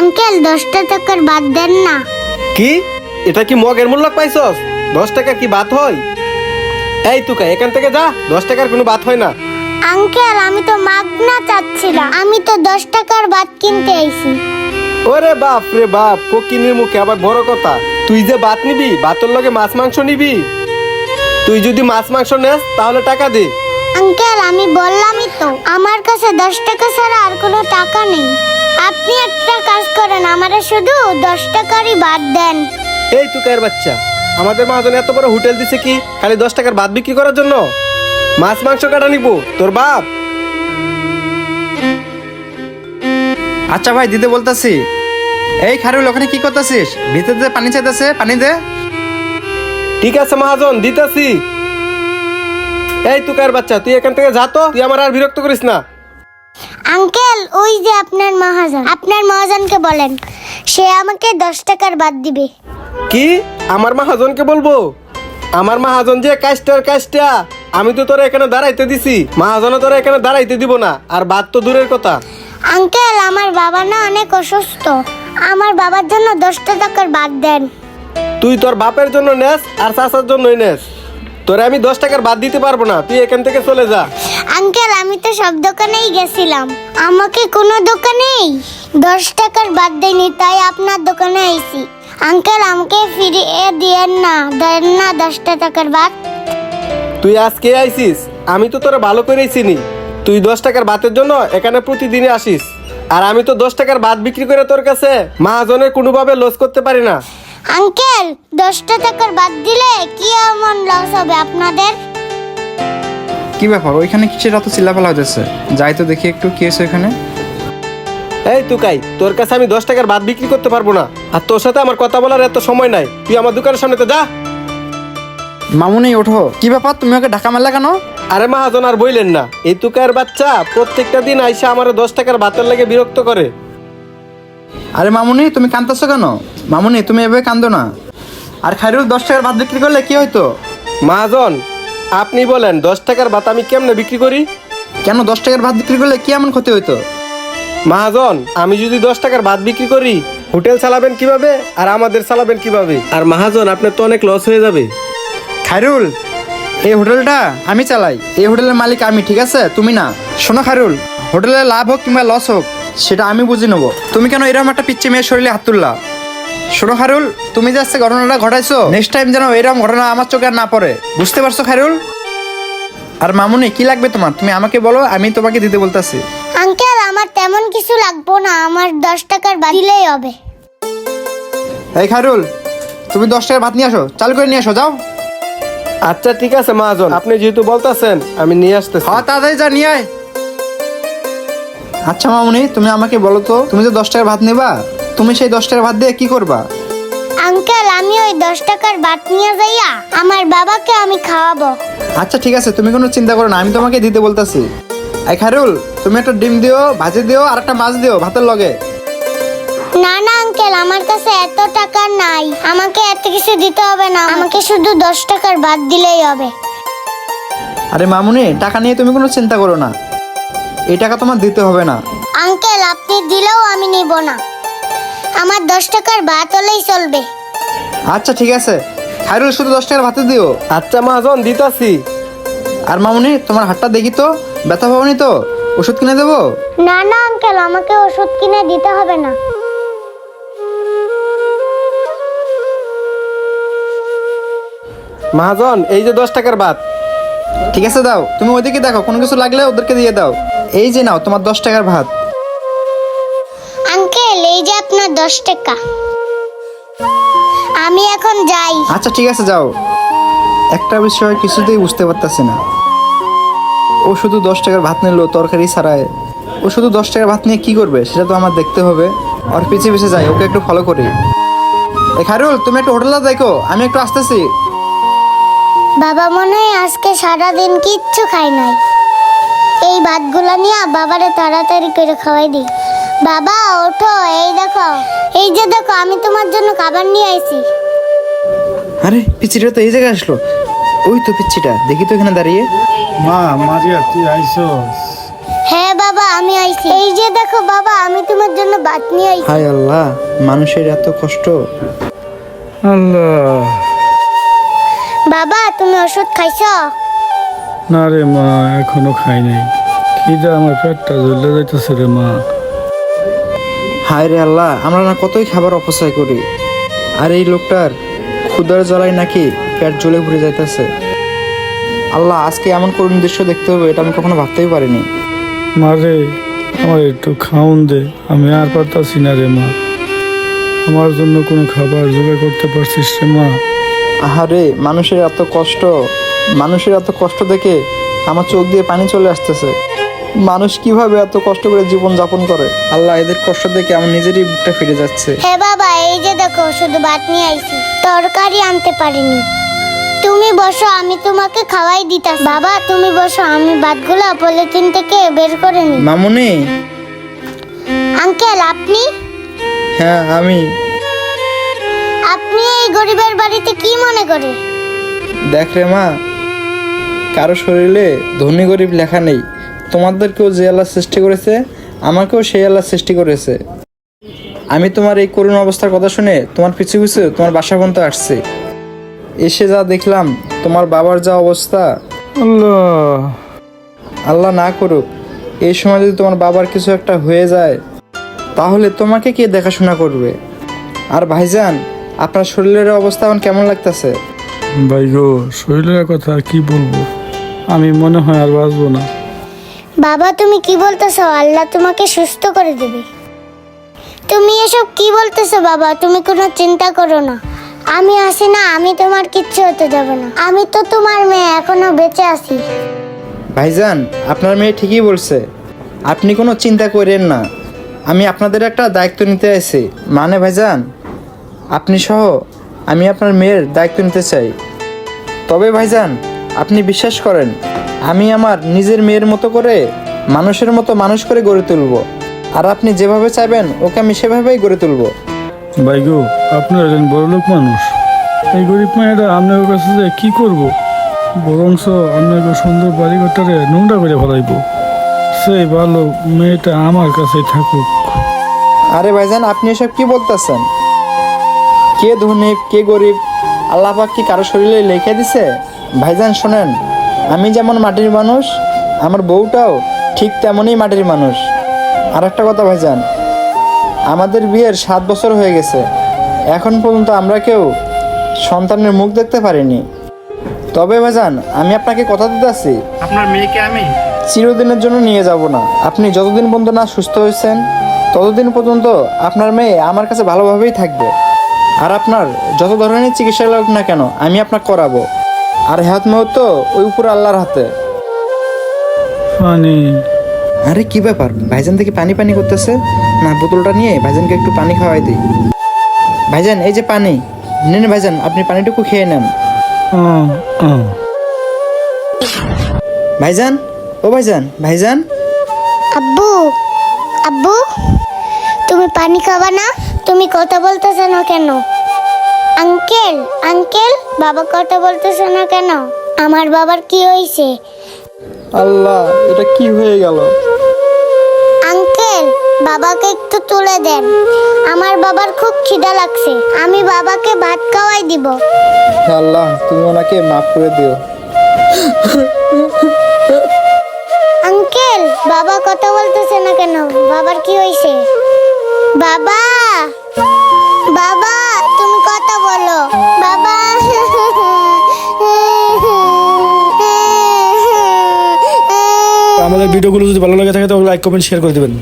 Uncle 10টা টাকার বাদ দেন না। কি এটা কি মগের মূল্য পাইছস? 10 টাকার কি বাদ হয়? এই তুই এখান থেকে যা, 10 টাকার কোনো বাদ হয় না। আঙ্কেল আমি তো মাগনা চাচ্ছিলাম, আমি তো 10 টাকার বাদ কিনতে আইছি। ওরে বাপ রে বাপ, ফকিনের মুখে আবার বড় কথা। তুই যে ভাত নিবি, ভাতের লগে মাছ মাংস নিবি। তুই যদি মাছ মাংস নেস তাহলে টাকা দে। আঙ্কেল আমি বললামই তো, আমার কাছে 10 টাকা ছাড়া আর কোনো টাকা নেই। আপনি একটা কাজ করেন, আমারে শুধু 10 টাকারই বাদ দেন। এই তুকার বাচ্চা, আমাদের মহাজন এত বড় হোটেল দিছে কি খালি 10 টাকার ভাত বিক্রি করার জন্য? মাছ মাংস কাটা নিব তোর বাপ? আচ্ছা ভাই, দিতে বলতাছি। এই খারুল, ওখানে কি করতেছিস? ভিতরে পানি চাইতেছে, পানি দে। ঠিক আছে মহাজন, দিতেছি। এই তুকার বাচ্চা, তুই এখান থেকে যা তো, তুই আমার আর বিরক্ত করিস না। আঙ্কেল ওই যে আপনার মহাজন, আপনার মহাজনকে বলেন সে আমাকে 10 টাকার বাদ দিবে। কি আমার মহাজনকে বলবো? আমার মহাজন যে কাজটা, আমি তো তোরা এখানে দাঁড়াইতে দিছি, মহাজনও তোরা এখানে দাঁড়াইতে দিব না। আর বাদ তো দূরের কথা। আঙ্কেল আমার বাবা না অনেক অসুস্থ, আমার বাবার জন্য 10টা টাকার বাদ দেন। তুই তোর বাপের জন্য নেস আর চাচার জন্যই নেস, তোরে আমি 10 টাকার বাদ দিতে পারবো না। তুই এখান থেকে চলে যা। আঙ্কেল আমি তো সব দোকানেই গেছিলাম, আমাকে কোনো দোকানেই 10 টাকার বাদ দেয়নি, তাই আপনার দোকানে আইছি। আঙ্কেল আমাকে ফিরিয়ে দিয়েন না, দেন না 10টা টাকার বাদ। তুই আজকে আইসিস, আমি তো তোরা ভালো করেই চিনি। তুই 10 টাকার ভাতের জন্য এখানে প্রতিদিনই আসিস, আর আমি তো 10 টাকার ভাত বিক্রি করে তোর কাছে মহাজনের কোনোভাবে লস করতে পারি না। আঙ্কেল 10টা টাকার বাদ দিলে কি এমন লস হবে আপনাদের? কি ব্যাপার, ওইখানে কিসের এত চিল্লাপালা হতেছে? যাই তো দেখি একটু কি হয়েছে ওইখানে। এই তুকাই, তোর কাছে আমি 10 টাকার ভাত বিক্রি করতে পারবো না, আর তোর সাথে আমার কথা বলার এত সময় নাই। তুই আমার দোকানের সামনে তো যা। মামুনি ওঠো, কি ব্যাপার, তুমি ওকে ঢাকা মারলা কেন? আরে মহাজন আর বইলেন না, এই তুকার বাচ্চা প্রত্যেকটা দিন আইসা আমার 10 টাকার ভাতের লাগে বিরক্ত করে। আরে মামুনি, তুমি কাঁদতেছো কেন? মামুনি তুমি এভাবে কান্দো না। আর খাইরুল 10 টাকার ভাত বিক্রি করলে কি হইতো? মহাজন আপনি বলেন 10 টাকার ভাত আমি কেমনে বিক্রি করি? কেন 10 টাকার ভাত বিক্রি করলে কি এমন ক্ষতি হইতো? মহাজন আমি যদি 10 টাকার ভাত বিক্রি করি, হোটেল চালাবেন কিভাবে আর আমাদের চালাবেন কিভাবে? আর মহাজন আপনার তো অনেক লস হয়ে যাবে। খাইরুল, এই হোটেলটা আমি চালাই, এই হোটেলের মালিক আমি, ঠিক আছে? তুমি না। শোনো খাইরুল, হোটেলে লাভ হোক কিংবা লস হোক সেটা আমি বুঝে নেবো। তুমি কেন এরকম একটা পিচ্ছি মেয়ের শরীরে হাত তুললা? শোনো খাইরুল, তুমি যে আজকে ঘটনাটা ঘটাইছো, নেক্সট টাইম যেন এরকম ঘটনা আমার চোখে আর না পড়ে, বুঝতে পারছো খাইরুল? আর মামুনি কি লাগবে তোমার, তুমি আমাকে বলো, আমি তোমাকে দিতে বলতেছি। আঙ্কেল আমার তেমন কিছু লাগবে না, আমার 10 টাকার বাদ দিলেই হবে। এই খাইরুল, তুমি 10 টাকার ভাত নিয়ে আসো, চালু করে নিয়ে আসো, যাও। আচ্ছা ঠিক আছে মহাজন, আপনি যেহেতু বলতেছেন আমি নিয়ে আসতেছি। হ্যাঁ তাড়াতাড়ি যা নিয়ে আয়। আচ্ছা মামুনি, তুমি আমাকে বলো তো, তুমি যে 10 টাকার ভাত নেবা, তুমি সেই 10 টাকার ভাত দিয়ে কি করবা? আঙ্কেল আমি ওই 10 টাকার বাদ নিয়ে যাইয়া আমার বাবাকে আমি খাওয়াবো। আচ্ছা ঠিক আছে, তুমি কোনো চিন্তা করো না, আমি তোমাকে দিতে বলতেছি। এই খাইরুল, তুমি একটা ডিম দিও, ভাজি দিও, আর একটা মাছ দিও ভাতের লগে। না না আঙ্কেল আমার কাছে এত টাকা নাই, আমাকে এত কিছু দিতে হবে না, আমাকে শুধু 10 টাকার বাদ দিলেই হবে। আরে মামুনি, টাকা নিয়ে তুমি কোনো চিন্তা করো না, এই টাকা তোমার দিতে হবে না। আঙ্কেল আপনি দিলেও আমি নিব না, আমার 10 টাকার ভাত হলেই চলবে। আচ্ছা ঠিক আছে, খাইরুল শুধু 10 টাকার ভাতে দিও। আচ্ছা মহাজন দিতাছি। আর মামুনি তোমার হাতটা দেখি তো, ব্যথা পাবনি তো? ওষুধ কিনে দেবো? না না আঙ্কেল আমাকে ওষুধ কিনে দিতে হবে না। মহাজন এই যে 10 টাকার ভাত। ঠিক আছে দাও, তুমি ওইদিকে দেখো, কোনো কিছু লাগলে ওদেরকে দিয়ে দাও। এই যে নাও তোমার 10 টাকার ভাত। আঙ্কেল এই যে আপনার 10 টাকা, আমি এখন যাই। আচ্ছা ঠিক আছে যাও। একটা বিষয় কিছুতেই বুঝতে পারতেছি না, ও শুধু 10 টাকার ভাত নিল তরকারি ছাড়ায়, ও শুধু 10 টাকার ভাত নিয়ে কি করবে সেটা তো আমার দেখতে হবে। আর পিছিয়ে পিছিয়ে যাই, ওকে একটু ফলো করি। এই খাইরুল, তুমি একটু হোটেলটা দেখো, আমি একটু আসতেছি। বাবা মনে হয় আজকে সারাদিন কিচ্ছু খাই নাই, এই ভাতগুলা নিয়ে বাবারে তাড়াতাড়ি করে খাওয়াই দিই। বাবা ওঠো, এই দেখো, এই যে দেখো আমি তোমার জন্য খাবার নিয়ে আইছি। আরে পিচ্ছিটা তো এই জায়গায় আসলো, ওই তো পিচ্ছিটা, দেখি তো এখানে দাঁড়িয়ে। মা মারিয়া তুই আইসস? হ্যাঁ বাবা আমি আইছি, এই যে দেখো বাবা আমি তোমার জন্য ভাত নিয়ে আইছি। হায় আল্লাহ, মানুষের এত কষ্ট। আল্লাহ, বাবা তুমি ওষুধ খাইছো? না রে মা, এখনো খাই নাই। খিদে আমার পেটটা জ্বলে যাইতেছে রে মা। হায় রে আল্লাহ, আমরা না কতই খাবার অপচয় করি, আর এই লোকটার ক্ষুধার জ্বালায় নাকি পেট জ্বলে ঘুরে যাইতেছে। আল্লাহ, আজকে এমন করুণ দৃশ্য দেখতে হবে, এটা আমি কখনো ভাবতেই পারিনি। মা রে, আমার একটু খাওন দে, আমি আর পারতাছি না রে মা। আমার জন্য কোনো খাবার জোগাড় করতে পারছিস রে মা? আহারে, মানুষের এত কষ্ট, মানুষের এত কষ্ট দেখে আমার চোখ দিয়ে পানি চলে আসতেছে। মানুষ কিভাবে এত কষ্ট করে জীবন যাপন করে, আল্লাহ এদের কষ্ট দেখে আমার নিজেরই বুকটা ফিরে যাচ্ছে। হে বাবা, এই যে দেখো শুধু ভাত নিয়ে আইছি, তরকারি আনতে পারিনি। তুমি বসো, আমি তোমাকে খাওয়াই দিতাম। বাবা তুমি বসো, আমি ভাতগুলো পলিথিন থেকে বের করে নিই। মামুনি। আঙ্কেল আপনি? হ্যাঁ আমি। আপনি এই গরিবের বাড়িতে কি মনে করে? দেখ রে মা, কারো শরীরে ধনী গরিব লেখা নেই। তোমাদেরকেও যে আল্লাহ সৃষ্টি করেছে, আমাকেও সেই আল্লাহ সৃষ্টি করেছে। আমি তোমার এই করুণ অবস্থার কথা শুনে তোমার পিছু পিছু তোমার বাসা পর্যন্ত আসছি। এসে যা দেখলাম তোমার বাবার যা অবস্থা, আল্লাহ, আল্লাহ না করুক এই সময় যদি তোমার বাবার কিছু একটা হয়ে যায়, তাহলে তোমাকে কে দেখাশোনা করবে? আর ভাইজান, আপনার শরীরের অবস্থা এখন কেমন লাগতেছে? ভাই গো, শরীরের কথা আর কি বলবো, আমি মনে হয় আর বাঁচবো না। বাবা তুমি কি বলতেছো? আল্লাহ তোমাকে সুস্থ করে দেবে। তুমি এসব কি বলতেছো বাবা? তুমি কোনো চিন্তা করো না, আমি আছি না, আমি তোমার কিচ্ছু হতে যাব না। আমি তো তোমার মেয়ে, এখনো বেঁচে আছি। ভাইজান, আপনার মেয়ে ঠিকই বলছে, আপনি কোনো চিন্তা করেন না। আমি আপনাদের একটা দায়িত্ব নিতে আছি। মানে ভাইজান, আপনি সহ আমি আপনার মেয়ের দায়িত্ব নিতে চাই। তবে ভাইজান, আপনি বিশ্বাস করেন, আমি আমার নিজের মেয়ের মতো করে মানুষের মতো মানুষ করে গড়ে তুলব। আর আপনি যেভাবে চাইবেন ওকে আমি সেভাবেই গড়ে তুলব। ভাই গো, আপনার একজন বড়লোক মানুষ, এই গরিব মেয়েটা আপনার কাছে যে কি করবো, বরংস আপনাকে সুন্দর বাড়িঘরটারে নোংরা করে ফেলাইবো। সেই ভালো মেয়েটা আমার কাছেই থাকুক। আরে ভাইজান, আপনি এসব কি বলতেছেন? কে ধনী কে গরিব আল্লাহ পাক কি কারো শরীরে লিখে দিছে? ভাইজান শোনেন, আমি যেমন মাটির মানুষ, আমার বউটাও ঠিক তেমনই মাটির মানুষ। আর একটা কথা ভাইজান, আমাদের বিয়ের 7 বছর হয়ে গেছে, এখন পর্যন্ত আমরা কেউ সন্তানের মুখ দেখতে পারিনি। তবে ভাইজান, আমি আপনাকে কথা দিতে আছি, আপনার মেয়েকে আমি চিরদিনের জন্য নিয়ে যাব না। আপনি যতদিন পর্যন্ত না সুস্থ হয়েছেন, ততদিন পর্যন্ত আপনার মেয়ে আমার কাছে ভালোভাবেই থাকবে। আর আপনার যত ধরনের চিকিৎসা লাগ না কেন, আমি আপনাকে করাবো। আর হাত মুহূর্ত ওই উপর আল্লাহর হাতে। পানি। আরে কি ব্যাপার, ভাইজান থেকে পানি পানি করতেছে না? বোতলটা নিয়ে ভাইজানকে একটু পানি খাওয়াই দিই। ভাইজান এই যে পানি, নেন ভাইজান, আপনি পানিটুকু খেয়ে নেন। ভাইজান, ও ভাইজান, ভাইজান। আব্বু, আব্বু তুমি পানি খাবা না? তুমি কথা বলতেছো না কেন? আঙ্কেল, আঙ্কেল বাবা কথা বলতেছে না কেন? আমার বাবার কি হয়েছে? আল্লাহ, এটা কি হয়ে গেল? আঙ্কেল বাবাকে একটু তুলে দেন, আমার বাবার খুব খিদা লাগছে, আমি বাবাকে ভাত খাওয়াই দিব। হে আল্লাহ, তুমি ওনাকে মাফ করে দিও। আঙ্কেল বাবা কথা বলতেছে না কেন? বাবার কি হয়েছে? বাবা, বাবা তুমি কথা বলো বাবা। আমাদের ভিডিওগুলো যদি ভালো লাগে থাকে তাহলে লাইক কমেন্ট শেয়ার করে দেবেন।